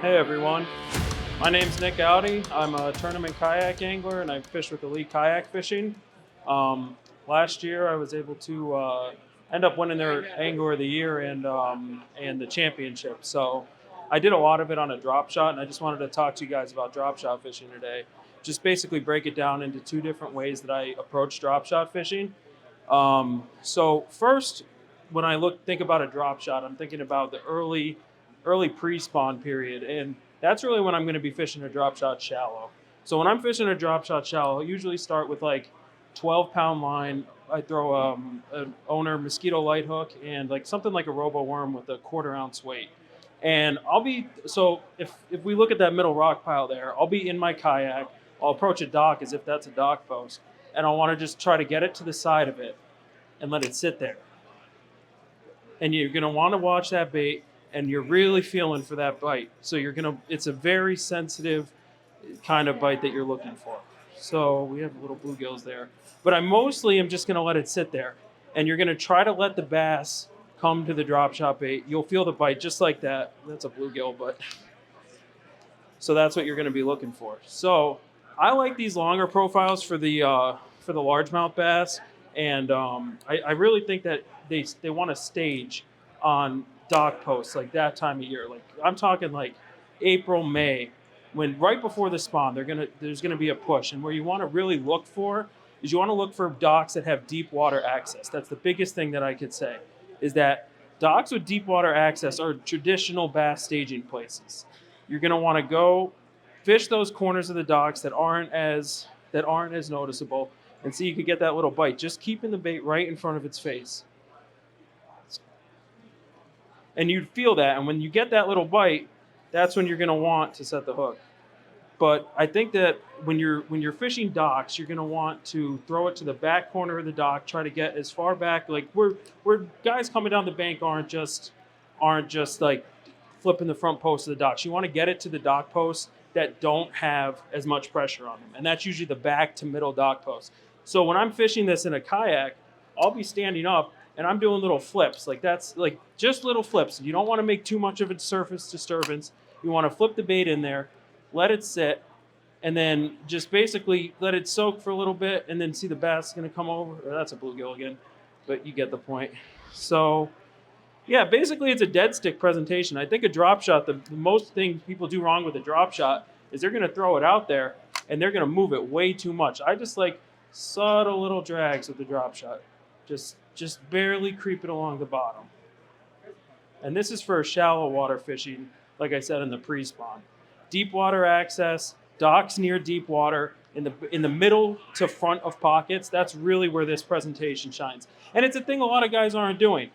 Hey everyone, my name's Nick Audi. I'm a tournament kayak angler and I fish with Elite Kayak Fishing. Um, Last year I was able to end up winning their Angler of the Year and the championship. So I did a lot of it on a drop shot, and I just wanted to talk to you guys about drop shot fishing today. Just basically break it down into two different ways that I approach drop shot fishing. So first, when I think about a drop shot, I'm thinking about the early pre-spawn period, and that's really when I'm going to be fishing a drop shot shallow. So when I'm fishing a drop shot shallow, I usually start with like 12-pound line. I throw an owner mosquito light hook and like something like a robo worm with a 1/4 ounce weight. And if we look at that middle rock pile there, I'll be in my kayak. I'll approach a dock as if that's a dock post, and I'll want to just try to get it to the side of it and let it sit there. And you're going to want to watch that bait, and you're really feeling for that bite. So it's a very sensitive kind of bite that you're looking for. So we have little bluegills there, but I mostly am just going to let it sit there, and you're going to try to let the bass come to the drop shot bait. You'll feel the bite just like that. That's a bluegill, but so that's what you're going to be looking for. So I like these longer profiles for the largemouth bass, and I really think that they want to stage on dock posts like that time of year. Like I'm talking like April, May, when right before the spawn, there's gonna be a push, and where you want to really look for is you want to look for docks that have deep water access. That's the biggest thing that I could say, is that docks with deep water access are traditional bass staging places. You're going to want to go fish those corners of the docks that aren't as noticeable, and see you could get that little bite, just keeping the bait right in front of its face. And you'd feel that, and when you get that little bite, that's when you're going to want to set the hook. But I think that when you're fishing docks, you're going to want to throw it to the back corner of the dock, try to get as far back, like where guys coming down the bank aren't just like flipping the front post of the docks. You want to get it to the dock posts that don't have as much pressure on them, and that's usually the back to middle dock posts. So when I'm fishing this in a kayak, I'll be standing up and I'm doing little flips. Like that's like just little flips. You don't want to make too much of a surface disturbance. You want to flip the bait in there, let it sit, and then just basically let it soak for a little bit, and then see the bass going to come over. That's a bluegill again, but you get the point. So yeah, basically it's a dead stick presentation. I think a drop shot, the most thing people do wrong with a drop shot is they're going to throw it out there and they're going to move it way too much. I just like subtle little drags with the drop shot. Just barely creep it along the bottom. And this is for shallow water fishing, like I said in the pre-spawn. Deep water access, docks near deep water, in the middle to front of pockets, that's really where this presentation shines. And it's a thing a lot of guys aren't doing.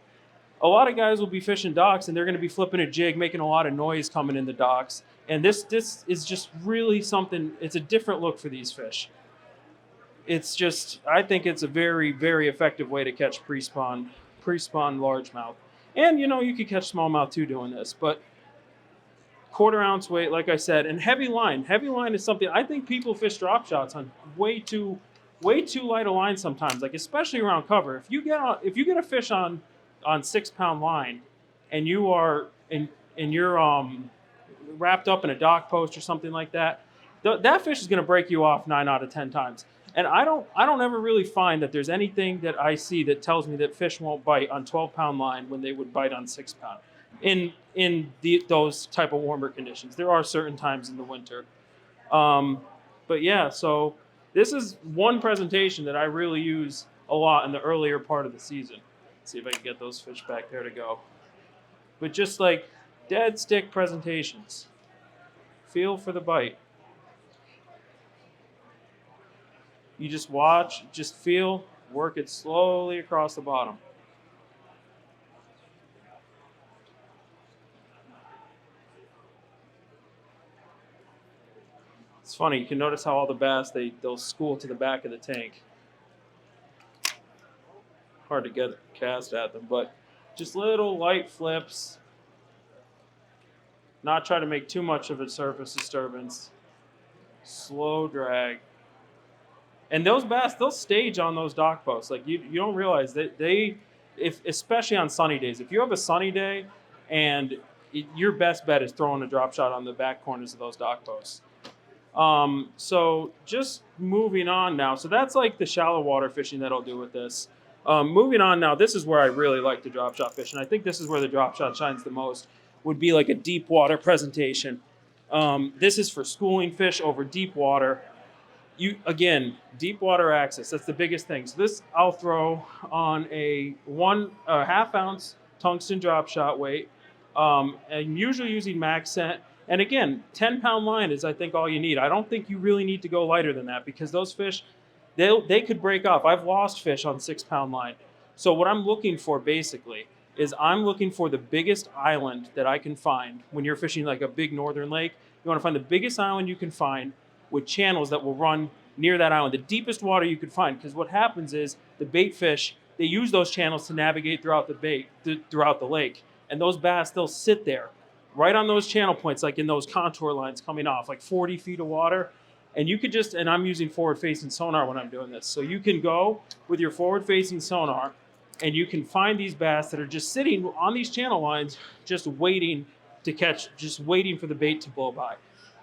A lot of guys will be fishing docks and they're going to be flipping a jig, making a lot of noise coming in the docks. And this is just really something, it's a different look for these fish. It's just, I think it's a very, very effective way to catch pre-spawn largemouth. And you could catch smallmouth too doing this, but 1/4 ounce weight, like I said, and heavy line. Heavy line is something I think people fish drop shots on way too light a line sometimes, like especially around cover. If you get a fish on 6-pound line, and you're wrapped up in a dock post or something like that, that fish is going to break you off 9 out of 10 times. And I don't ever really find that there's anything that I see that tells me that fish won't bite on 12-pound line when they would bite on 6-pound. Those type of warmer conditions. There are certain times in the winter. But yeah, so this is one presentation that I really use a lot in the earlier part of the season. Let's see if I can get those fish back there to go. But just like dead stick presentations. Feel for the bite. You just watch, just feel, work it slowly across the bottom. It's funny, you can notice how all the bass, they'll school to the back of the tank. Hard to get a cast at them, but just little light flips. Not try to make too much of a surface disturbance. Slow drag. And those bass, they'll stage on those dock posts. Like you don't realize that especially on sunny days, if you have a sunny day and your best bet is throwing a drop shot on the back corners of those dock posts. So just moving on now. So that's like the shallow water fishing that I'll do with this. Moving on now, this is where I really like to drop shot fish, and I think this is where the drop shot shines the most. Would be like a deep water presentation. This is for schooling fish over deep water. You again, deep water access. That's the biggest thing. So this I'll throw on a half ounce tungsten drop shot weight. And usually using max scent. And again, 10-pound line is I think all you need. I don't think you really need to go lighter than that because those fish, they could break off. I've lost fish on 6-pound line. So what I'm looking for basically is I'm looking for the biggest island that I can find when you're fishing like a big northern lake. You want to find the biggest island you can find with channels that will run near that island, the deepest water you could find. Because what happens is the bait fish, they use those channels to navigate throughout the lake. And those bass, they'll sit there right on those channel points, like in those contour lines coming off, like 40 feet of water. And you could just, and I'm using forward-facing sonar when I'm doing this. So you can go with your forward-facing sonar and you can find these bass that are just sitting on these channel lines, just waiting to catch, just waiting for the bait to blow by.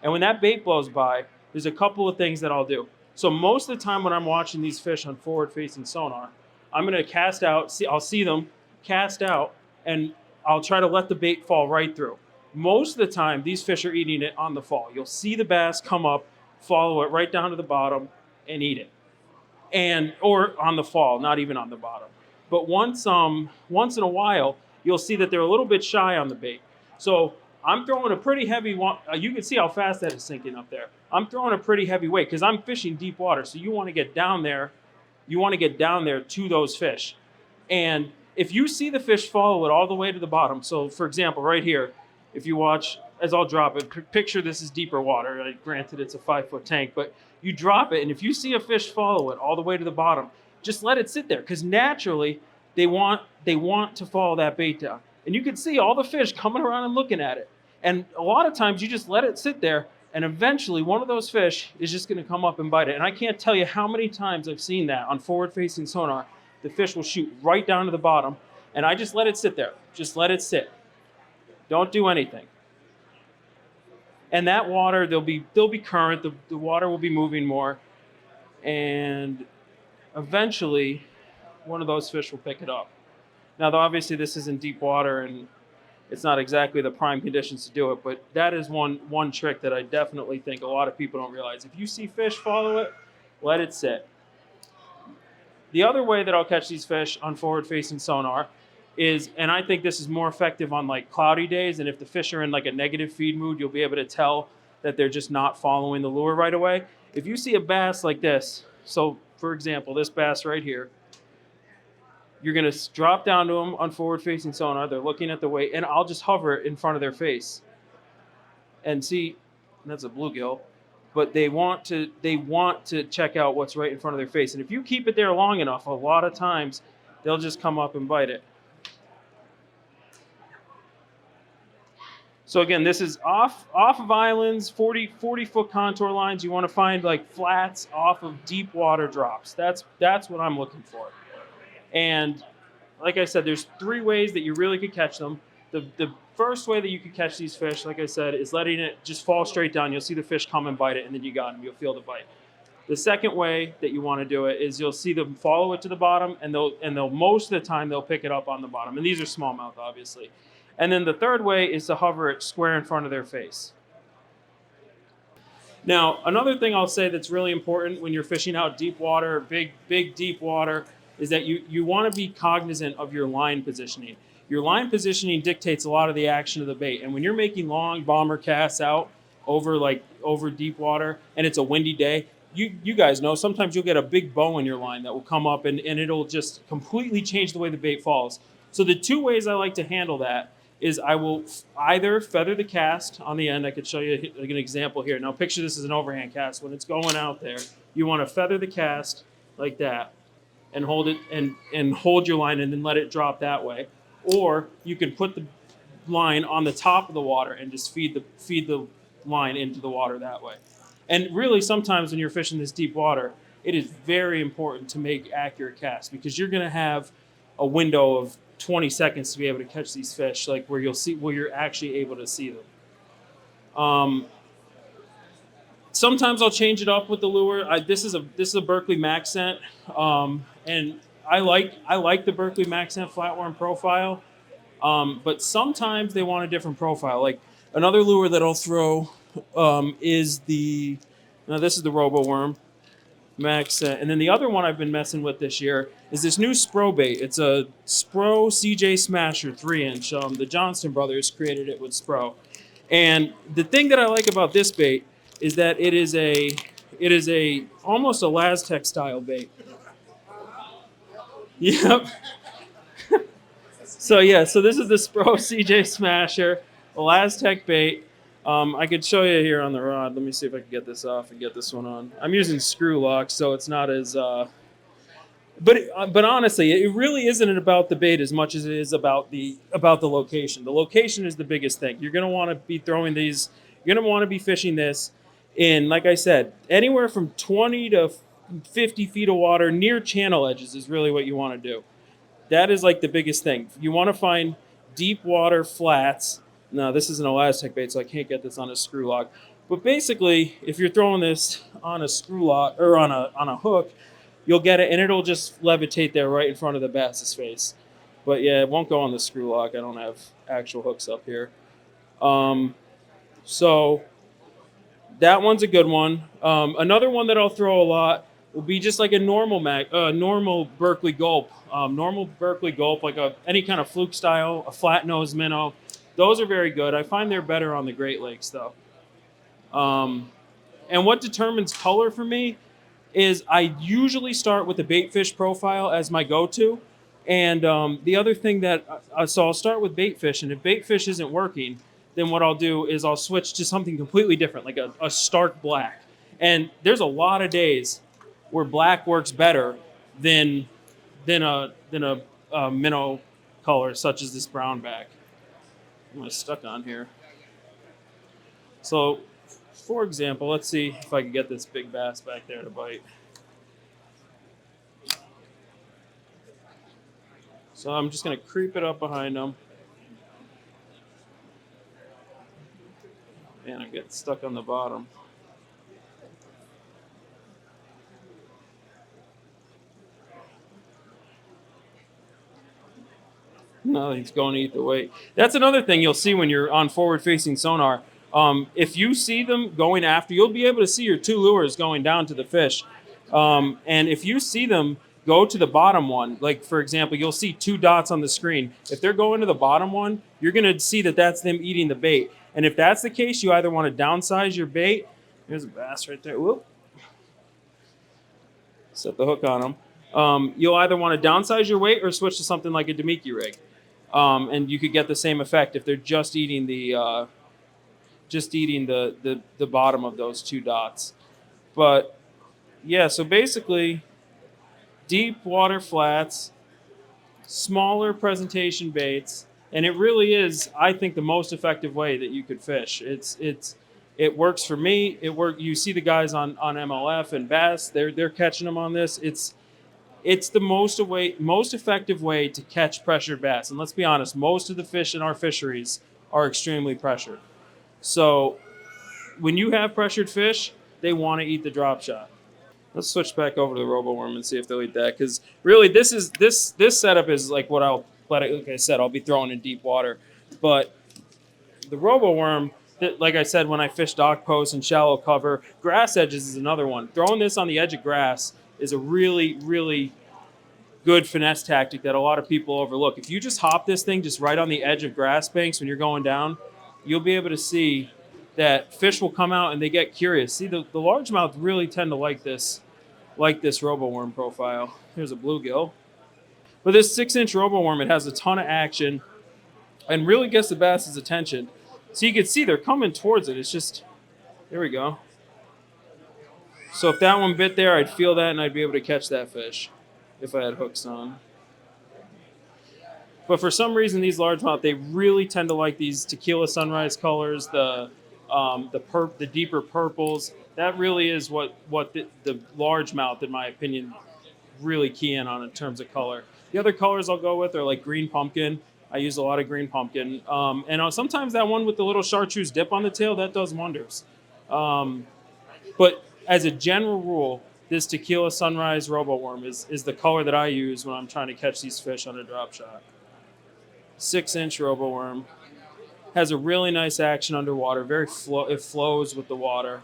And when that bait blows by, there's a couple of things that I'll do. So most of the time when I'm watching these fish on forward-facing sonar, I'm going to cast out, I'll see them cast out, and I'll try to let the bait fall right through. Most of the time, these fish are eating it on the fall. You'll see the bass come up, follow it right down to the bottom, and eat it. Or on the fall, not even on the bottom. But once in a while, you'll see that they're a little bit shy on the bait. So I'm throwing a pretty heavy one. You can see how fast that is sinking up there. I'm throwing a pretty heavy weight because I'm fishing deep water. So you want to get down there. You want to get down there to those fish. And if you see the fish follow it all the way to the bottom, so for example, right here, if you watch, as I'll drop it, picture this is deeper water. Granted, it's a 5-foot tank, but you drop it, and if you see a fish follow it all the way to the bottom, just let it sit there, because naturally, they want to follow that bait down. And you can see all the fish coming around and looking at it. And a lot of times, you just let it sit there, and eventually, one of those fish is just going to come up and bite it. And I can't tell you how many times I've seen that on forward-facing sonar. The fish will shoot right down to the bottom, and I just let it sit there. Just let it sit. Don't do anything. And that water, there'll be current. The water will be moving more, and eventually, one of those fish will pick it up. Now, obviously, this isn't deep water, and it's not exactly the prime conditions to do it, but that is one trick that I definitely think a lot of people don't realize. If you see fish follow it, let it sit. The other way that I'll catch these fish on forward-facing sonar is, and I think this is more effective on like cloudy days, and if the fish are in like a negative feed mood, you'll be able to tell that they're just not following the lure right away. If you see a bass like this, so for example, this bass right here, you're going to drop down to them on forward-facing sonar. They're looking at the weight, and I'll just hover it in front of their face. And see, that's a bluegill, but they want to check out what's right in front of their face. And if you keep it there long enough, a lot of times they'll just come up and bite it. So again, this is off of islands, 40-foot contour lines. You want to find like flats off of deep water drops. That's what I'm looking for. And like I said, there's 3 ways that you really could catch them. The first way that you could catch these fish, like I said, is letting it just fall straight down. You'll see the fish come and bite it, and then you got them. You'll feel the bite. The second way that you want to do it is you'll see them follow it to the bottom, and they'll most of the time they'll pick it up on the bottom. And these are smallmouth, obviously. And then the third way is to hover it square in front of their face. Now, another thing I'll say that's really important when you're fishing out deep water, big deep water, is that you want to be cognizant of your line positioning. Your line positioning dictates a lot of the action of the bait. And when you're making long bomber casts out over deep water and it's a windy day, you guys know sometimes you'll get a big bow in your line that will come up and it'll just completely change the way the bait falls. So the 2 ways I like to handle that is I will either feather the cast on the end. I could show you like an example here. Now picture this as an overhand cast. When it's going out there, you want to feather the cast like that and hold it and hold your line and then let it drop that way. Or you can put the line on the top of the water and just feed the line into the water that way. And really sometimes when you're fishing this deep water, it is very important to make accurate casts because you're going to have a window of 20 seconds to be able to catch these fish, like where you're actually able to see them. Sometimes I'll change it up with the lure. This is a Berkeley Max scent, and I like the Berkeley Max scent flatworm profile. But sometimes they want a different profile. Like another lure that I'll throw is this is the Robo Worm Max, and then the other one I've been messing with this year is this new Spro bait. It's a Spro CJ Smasher 3-inch. The Johnston brothers created it with Spro, and the thing that I like about this bait is that it is a almost a Laztec style bait. Yep. So yeah, so this is the Spro CJ Smasher, a Laztec bait. I could show you here on the rod. Let me see if I can get this off and get this one on. I'm using screw lock, so it's not as. But honestly, it really isn't about the bait as much as it is about the location. The location is the biggest thing. You're gonna want to be throwing these. You're gonna want to be fishing this in, like I said, anywhere from 20 to 50 feet of water near channel edges is really what you want to do. That is like the biggest thing. You want to find deep water flats. Now, this is an elastic bait, so I can't get this on a screw lock. But basically, if you're throwing this on a screw lock or on a hook, you'll get it, and it'll just levitate there right in front of the bass's face. But yeah, it won't go on the screw lock. I don't have actual hooks up here. So that one's a good one. Another one that I'll throw a lot will be just like a normal Berkeley gulp. Normal Berkeley gulp, like any kind of fluke style, a flat nose minnow. Those are very good. I find they're better on the Great Lakes though. And what determines color for me is I usually start with the bait fish profile as my go-to. And the other thing so I'll start with bait fish, and if bait fish isn't working, then what I'll do is I'll switch to something completely different, like a stark black. And there's a lot of days where black works better than a minnow color such as this brown back. I'm stuck on here. So, for example, let's see if I can get this big bass back there to bite. So I'm just going to creep it up behind him. Man, I'm getting stuck on the bottom. No, he's going to eat the weight. That's another thing you'll see when you're on forward-facing sonar. If you see them going after, you'll be able to see your two lures going down to the fish. And if you see them go to the bottom one, like for example, you'll see two dots on the screen. If they're going to the bottom one, you're going to see that that's them eating the bait. And if that's the case, you either want to downsize your bait. There's a bass right there. Whoop. Set the hook on him. You'll either want to downsize your weight or switch to something like a Demiki rig. And you could get the same effect if they're just eating the bottom of those two dots. But yeah, so basically, deep water flats, smaller presentation baits, and it really is, I think, the most effective way that you could fish. It works for me. You see the guys on MLF and Bass, they're catching them on this. It's the most effective way to catch pressured bass. And let's be honest, most of the fish in our fisheries are extremely pressured. So when you have pressured fish, they want to eat the drop shot. Let's switch back over to the Robo Worm and see if they'll eat that. Because really, this setup is like like I said, I'll be throwing in deep water. But the Robo Worm, like I said, when I fish dock posts and shallow cover, grass edges is another one. Throwing this on the edge of grass is a really, really good finesse tactic that a lot of people overlook. If you just hop this thing just right on the edge of grass banks when you're going down, you'll be able to see that fish will come out and they get curious. See, the largemouth really tend to like this Robo Worm profile. Here's a bluegill. But this 6-inch Robo Worm, it has a ton of action and really gets the bass's attention. So you can see they're coming towards it. It's just, there we go. So if that one bit there, I'd feel that and I'd be able to catch that fish if I had hooks on. But for some reason, these largemouth, they really tend to like these tequila sunrise colors, the deeper purples. That really is what the largemouth, in my opinion, really key in on in terms of color. The other colors I'll go with are like green pumpkin. I use a lot of green pumpkin, and sometimes that one with the little chartreuse dip on the tail that does wonders. Um, but as a general rule, this tequila sunrise robo worm is the color that I use when I'm trying to catch these fish on a drop shot. 6-inch robo worm has a really nice action underwater. It flows with the water,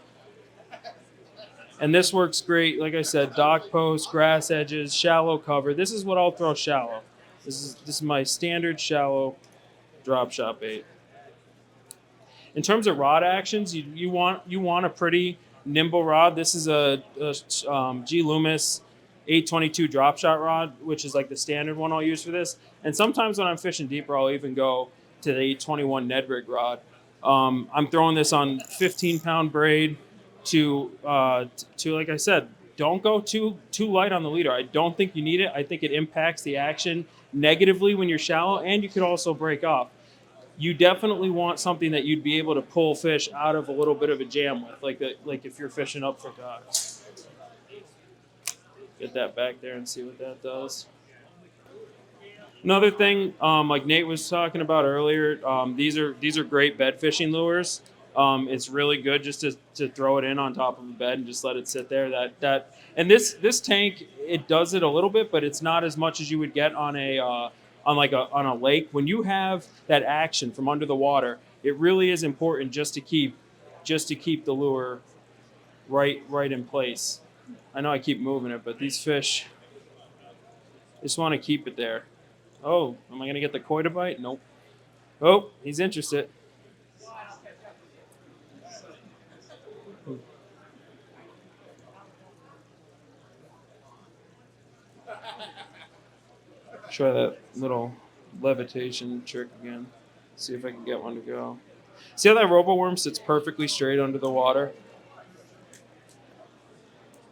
and this works great. Like I said, dock post, grass edges, shallow cover. This is what I'll throw shallow. This is my standard shallow drop shot bait. In terms of rod actions, you want a pretty nimble rod. This is a G Loomis 822 drop shot rod, which is like the standard one I'll use for this. And sometimes when I'm fishing deeper, I'll even go to the 821 Ned rig rod. I'm throwing this on 15-pound braid to like I said, don't go too light on the leader. I don't think you need it. I think it impacts the action negatively when you're shallow, and you could also break off. You definitely want something that you'd be able to pull fish out of a little bit of a jam with, like if you're fishing up for ducks. Get that back there and see what that does. Another thing, like Nate was talking about earlier, these are great bed fishing lures. It's really good just to throw it in on top of a bed and just let it sit there. And this tank, it does it a little bit, but it's not as much as you would get on a lake. When you have that action from under the water, it really is important just to keep the lure right in place. I know I keep moving it, but these fish just want to keep it there. Oh, am I gonna get the koi to bite? Nope. Oh, he's interested. Try that little levitation trick again. See if I can get one to go. See how that robo worm sits perfectly straight under the water?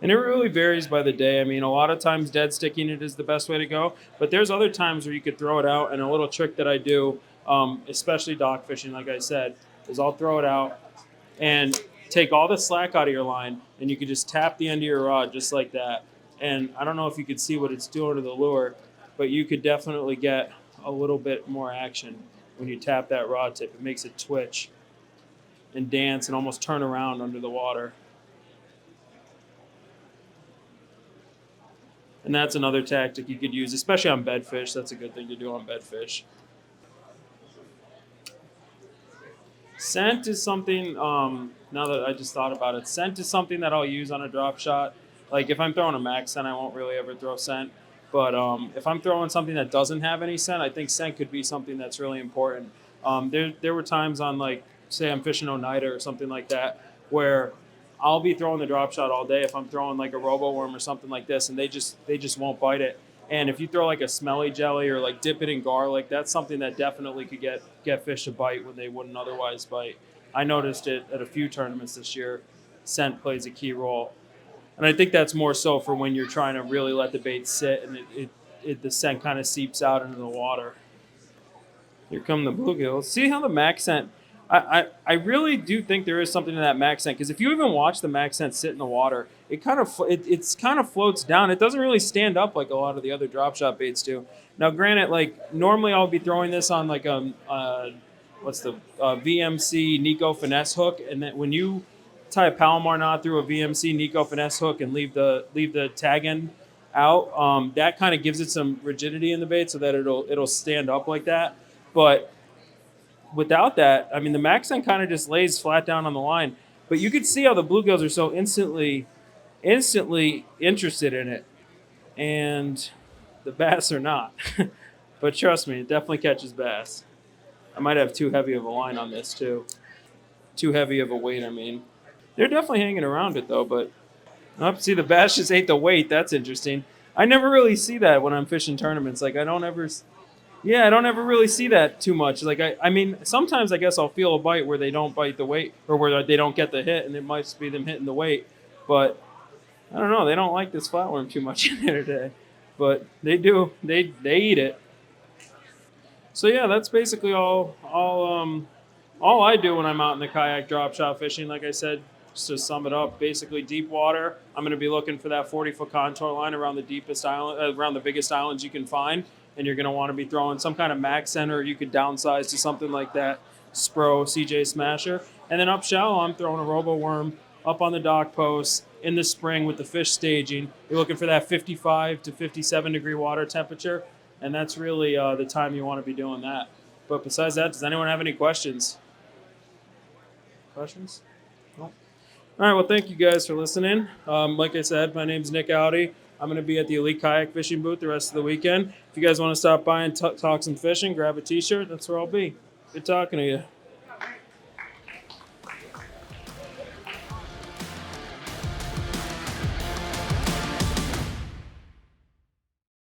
And it really varies by the day. I mean, a lot of times dead sticking it is the best way to go, but there's other times where you could throw it out. And a little trick that I do, especially dock fishing, like I said, is I'll throw it out and take all the slack out of your line, and you can just tap the end of your rod just like that. And I don't know if you could see what it's doing to the lure, but you could definitely get a little bit more action when you tap that rod tip. It makes it twitch and dance and almost turn around under the water. And that's another tactic you could use, especially on bedfish. That's a good thing to do on bedfish. Scent is something, now that I just thought about it, scent is something that I'll use on a drop shot. Like if I'm throwing a max scent, I won't really ever throw scent. But if I'm throwing something that doesn't have any scent, I think scent could be something that's really important. There were times on, like, say I'm fishing Oneida or something like that, where I'll be throwing the drop shot all day if I'm throwing like a robo worm or something like this, and they just won't bite it. And if you throw like a smelly jelly or like dip it in garlic, that's something that definitely could get fish to bite when they wouldn't otherwise bite. I noticed it at a few tournaments this year. Scent plays a key role, and I think that's more so for when you're trying to really let the bait sit and the scent kind of seeps out into the water. Here come the bluegills. See how the max scent. I really do think there is something to that max scent, because if you even watch the max scent sit in the water, it's kind of floats down. It doesn't really stand up like a lot of the other drop shot baits do. Now, granted, like normally I'll be throwing this on like what's the VMC Nico finesse hook, and then when you tie a Palomar knot through a VMC Nico finesse hook and leave the tag end out, that kind of gives it some rigidity in the bait so that it'll stand up like that. But without that, I mean, the max scent kind of just lays flat down on the line. But you could see how the bluegills are so instantly interested in it, and the bass are not. But trust me, it definitely catches bass. I might have too heavy of a line on this too. Too heavy of a weight, I mean. They're definitely hanging around it though, but see, the bass just ate the weight. That's interesting. I never really see that when I'm fishing tournaments. Like I don't ever really see that too much. Like I mean, sometimes I guess I'll feel a bite where they don't bite the weight, or where they don't get the hit, and it might be them hitting the weight. But I don't know. They don't like this flatworm too much in there today, but they do. They eat it. So yeah, that's basically all I do when I'm out in the kayak drop shot fishing. Like I said, Just to sum it up, basically deep water, I'm going to be looking for that 40-foot contour line around the deepest island, around the biggest islands you can find, and you're going to want to be throwing some kind of max center. You could downsize to something like that Spro CJ Smasher. And then up shallow, I'm throwing a robo worm up on the dock post in the spring with the fish staging. You're looking for that 55 to 57 degree water temperature, and that's really the time you want to be doing that. But besides that, does anyone have any questions? Questions? No? All right, well, thank you guys for listening. Like I said, my name's Nick Audi. I'm going to be at the Elite Kayak Fishing booth the rest of the weekend. If you guys want to stop by and talk some fishing, grab a t-shirt, that's where I'll be. Good talking to you.